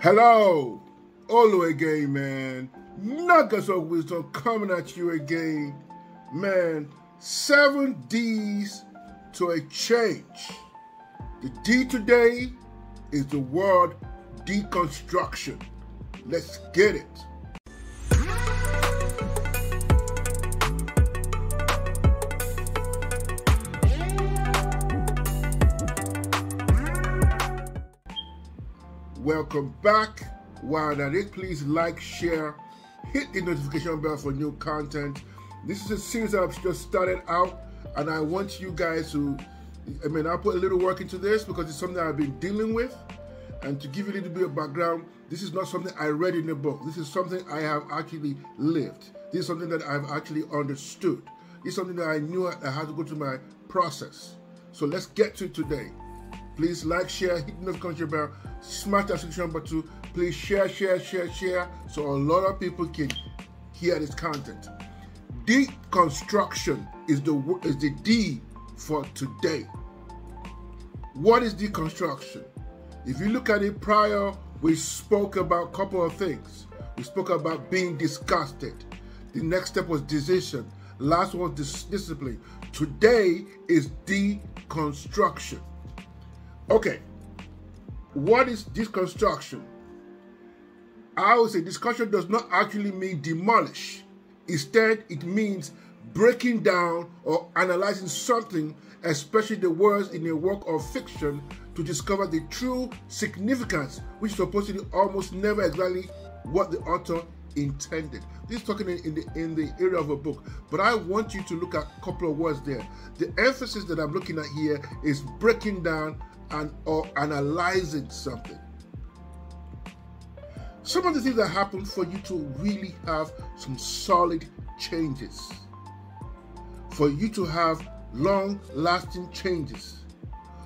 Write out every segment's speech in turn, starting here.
Hello, Olu again, man. Nuggets of wisdom coming at you again, man. 7 D's to a change. The D today is the word deconstruction. Let's get it. Welcome back. While that is, please like, share, hit the notification bell for new content. This is a series I've just started out, and I want you guys to, I'll put a little work into this because it's something I've been dealing with. And to give you a little bit of background, this is not something I read in a book. This is something I have actually lived. This is something that I've actually understood. This is something that I knew I had to go through my process. So let's get to it today. Please like, share, hit the notification bell, smash that subscription button. Please share, so a lot of people can hear this content. Deconstruction is the D for today. What is deconstruction? If you look at it prior, we spoke about a couple of things. We spoke about being disgusted. The next step was decision. Last one was discipline. Today is deconstruction. Okay, what is deconstruction? I would say deconstruction does not actually mean demolish. Instead, it means breaking down or analyzing something, especially the words in a work of fiction, to discover the true significance, which is supposedly almost never exactly what the author intended. This is talking in the area of a book, but I want you to look at a couple of words there. The emphasis that I'm looking at here is breaking down or analyzing something. Some of the things that happen for you to really have some solid changes, for you to have long-lasting changes,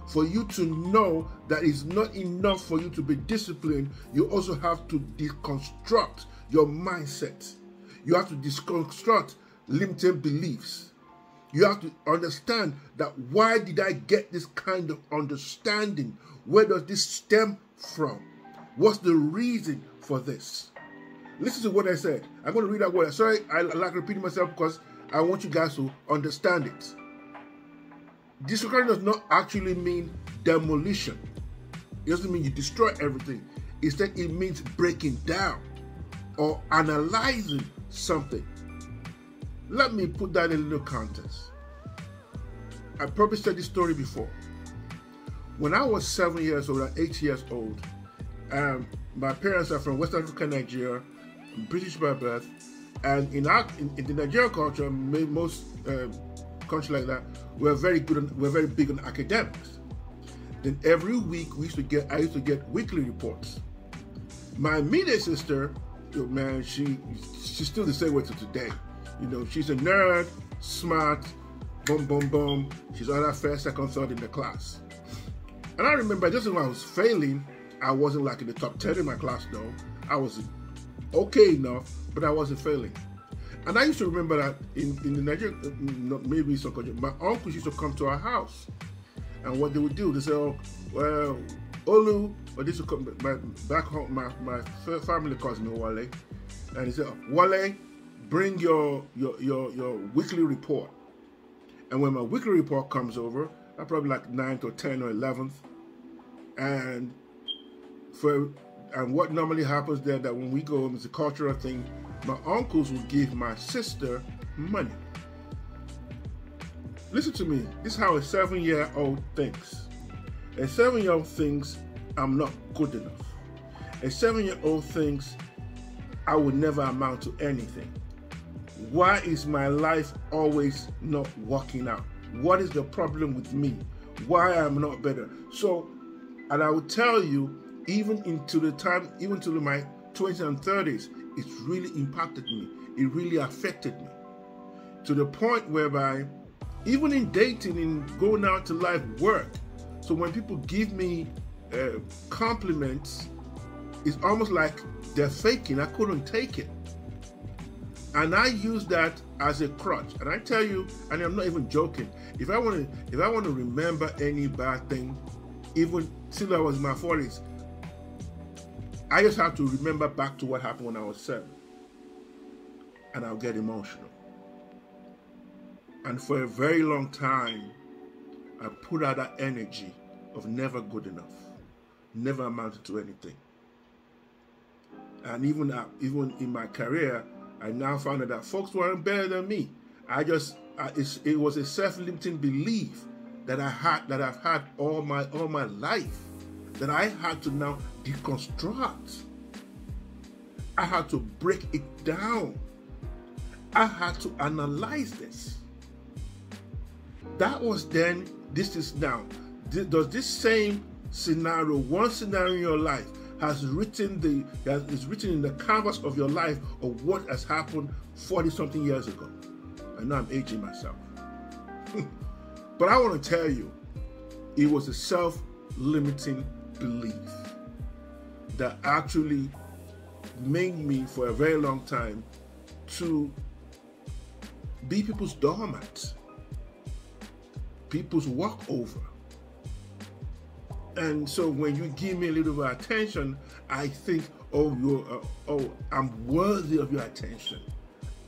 for you to know that it's not enough for you to be disciplined, you also have to deconstruct your mindset. You have to deconstruct limiting beliefs. You have to understand that why did I get this kind of understanding? Where does this stem from? What's the reason for this? Listen to what I said. I'm going to read that word. Sorry, I like repeating myself because I want you guys to understand it. Deconstruction does not actually mean demolition. It doesn't mean you destroy everything. Instead, it means breaking down or analyzing something. Let me put that in a little context. I probably said this story before. When I was 7 years old and 8 years old, my parents are from West Africa, Nigeria, British by birth, and in the Nigerian culture, most countries like that, we're very big on academics. Then every week I used to get weekly reports. My immediate sister, man, she's still the same way to today. You know, she's a nerd, smart, boom, boom, boom. She's either first, second, third in the class. And I remember just when I was failing, I wasn't like in the top 10 in my class though. I was okay enough, but I wasn't failing. And I used to remember that in the Nigeria, maybe some country, my uncles used to come to our house. And what they would do, they say, oh, well, Olu, or this would come back home, my family calls me Wale. And he said, Wale, bring your weekly report. And when my weekly report comes over, I'm probably like 9th or 10th or 11th. And what normally happens there, that when we go home, it's a cultural thing, my uncles will give my sister money. Listen to me, this is how a 7-year-old thinks. A 7-year-old thinks I'm not good enough. A 7-year-old thinks I would never amount to anything. Why is my life always not working out? What is the problem with me? Why am I not better? So, and I will tell you, even to my 20s and 30s, it's really impacted me. It really affected me. To the point whereby, even in dating, in going out to life, work, so when people give me compliments, it's almost like they're faking. I couldn't take it. And I use that as a crutch. And I tell you, and I'm not even joking, if I want to remember any bad thing, even till I was in my 40s, I just have to remember back to what happened when I was 7. And I'll get emotional. And for a very long time, I put out that energy of never good enough, never amounted to anything. And even in my career, I now found out that folks weren't better than me. It was a self-limiting belief that I've had all my life, that I had to now deconstruct. I had to break it down. I had to analyze this. That was then, this is now. Does this same scenario, one scenario in your life, is written in the canvas of your life of what has happened 40-something years ago? I know I'm aging myself. But I want to tell you, it was a self-limiting belief that actually made me, for a very long time, to be people's doormat, people's walkover. And so when you give me a little bit of attention, I think, I'm worthy of your attention.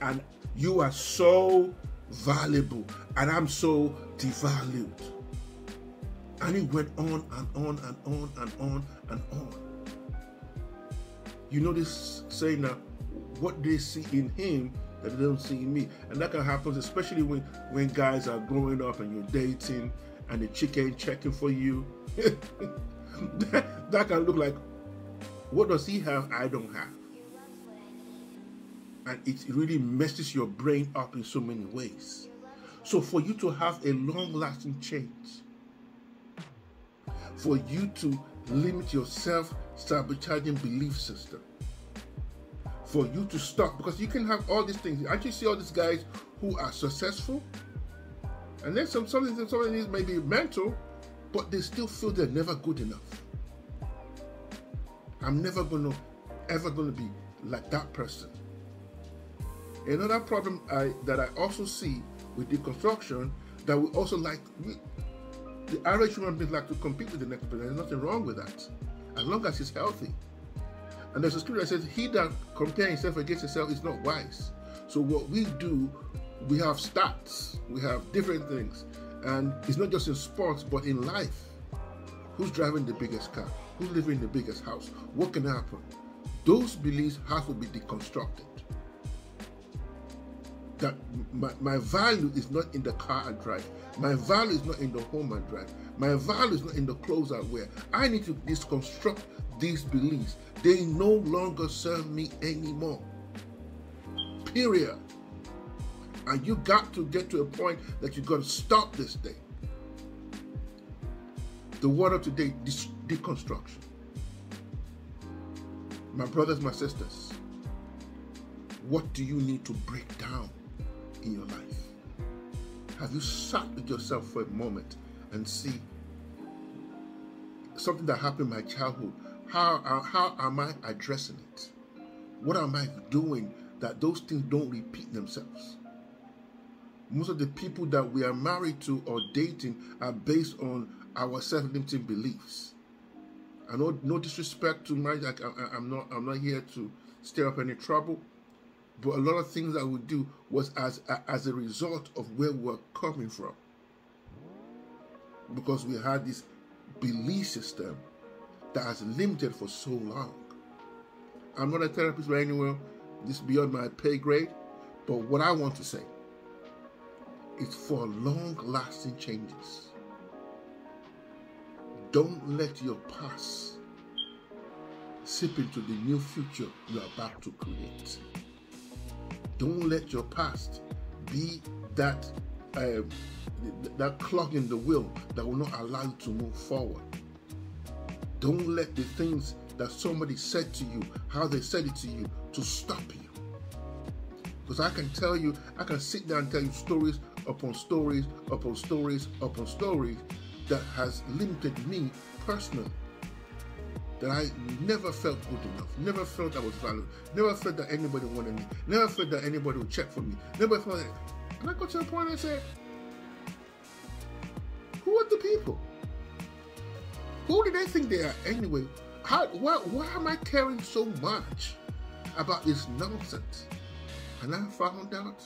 And you are so valuable, and I'm so devalued. And it went on and on and on and on and on. You know this saying now, what they see in him that they don't see in me. And that can happen especially when guys are growing up and you're dating and the chick ain't checking for you. that can look like, what does he have I don't have? And it really messes your brain up in so many ways. So for you to have a long-lasting change, for you to limit your self-sabotaging belief system, for you to stop, because you can have all these things. Aren't you see all these guys who are successful? And then some of these may be mental, but they still feel they're never good enough. I'm never ever going to be like that person. Another problem that I also see with deconstruction, that we also like, the average human being like to compete with the next person. There's nothing wrong with that, as long as he's healthy. And there's a scripture that says, he that compares himself against himself is not wise. So what we do, we have stats, we have different things. And it's not just in sports, but in life. Who's driving the biggest car? Who's living in the biggest house? What can happen? Those beliefs have to be deconstructed. That my value is not in the car I drive. My value is not in the home I drive. My value is not in the clothes I wear. I need to deconstruct these beliefs. They no longer serve me anymore. Period. And you got to get to a point that you're going to stop this thing. The word of today, deconstruction. My brothers, my sisters, what do you need to break down in your life? Have you sat with yourself for a moment and see something that happened in my childhood? How am I addressing it? What am I doing that those things don't repeat themselves? Most of the people that we are married to or dating are based on our self-limiting beliefs. I know, no disrespect to marriage. I'm not here to stir up any trouble, but a lot of things that we do was as a result of where we're coming from, because we had this belief system that has limited for so long. I'm not a therapist by anywhere. This is beyond my pay grade, but what I want to say is for long-lasting changes, don't let your past seep into the new future you're about to create. Don't let your past be that clog in the wheel that will not allow you to move forward. Don't let the things that somebody said to you, how they said it to you, to stop you. Because I can tell you, I can sit down and tell you stories upon stories upon stories upon stories that has limited me personally. That I never felt good enough, never felt I was valued, never felt that anybody wanted me, never felt that anybody would check for me, never felt that. And I got to the point and said, who are the people? Who do they think they are anyway? Why am I caring so much about this nonsense? And I found out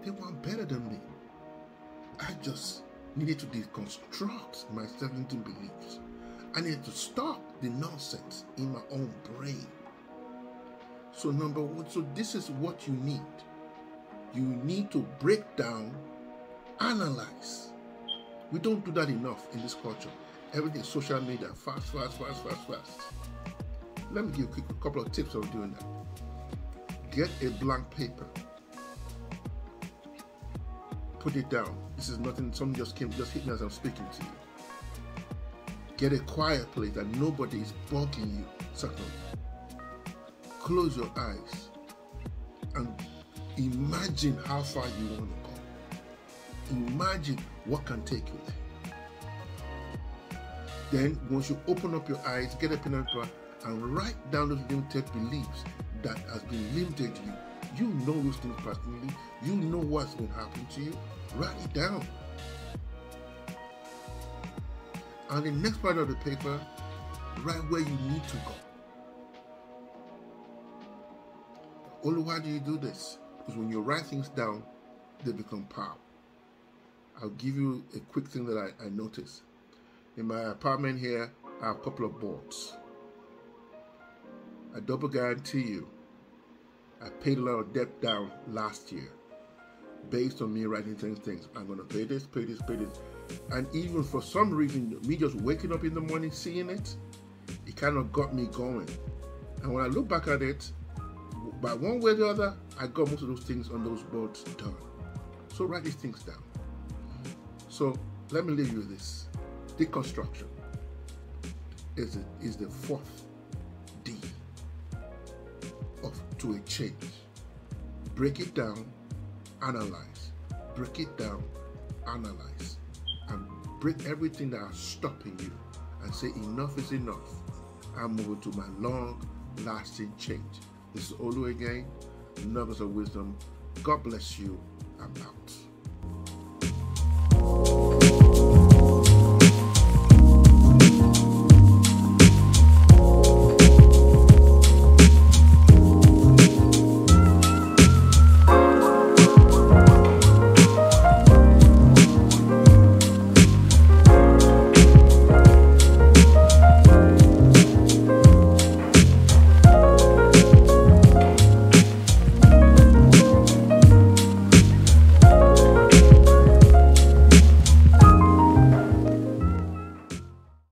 they weren't better than me. I just needed to deconstruct my 17 beliefs. I needed to stop the nonsense in my own brain. So number one, so this is what you need. You need to break down, analyze. We don't do that enough in this culture. Everything is social media, fast. Let me give you a couple of tips on doing that. Get a blank paper. Put it down. This is nothing, something just hit me as I'm speaking to you. Get a quiet place that nobody is bugging you. Second, close your eyes and imagine how far you want to go. Imagine what can take you there. Then, once you open up your eyes, get a pen and paper and write down those limited beliefs that has been limited you. You know those things personally. You know what's been happening to you. Write it down. And the next part of the paper, write where you need to go. Only why do you do this? Because when you write things down, they become power. I'll give you a quick thing that I noticed. In my apartment here, I have a couple of boards. I double guarantee you, I paid a lot of debt down last year based on me writing things. I'm going to pay this. And even for some reason, me just waking up in the morning, seeing it kind of got me going. And when I look back at it, by one way or the other, I got most of those things on those boards done. So write these things down. So let me leave you with this. Deconstruction is the fourth D to a change. Break it down, analyze. Break it down, analyze. And break everything that is stopping you and say enough is enough. I'm moving to my long-lasting change. This is Olu again, Nuggets of Wisdom. God bless you. I'm out.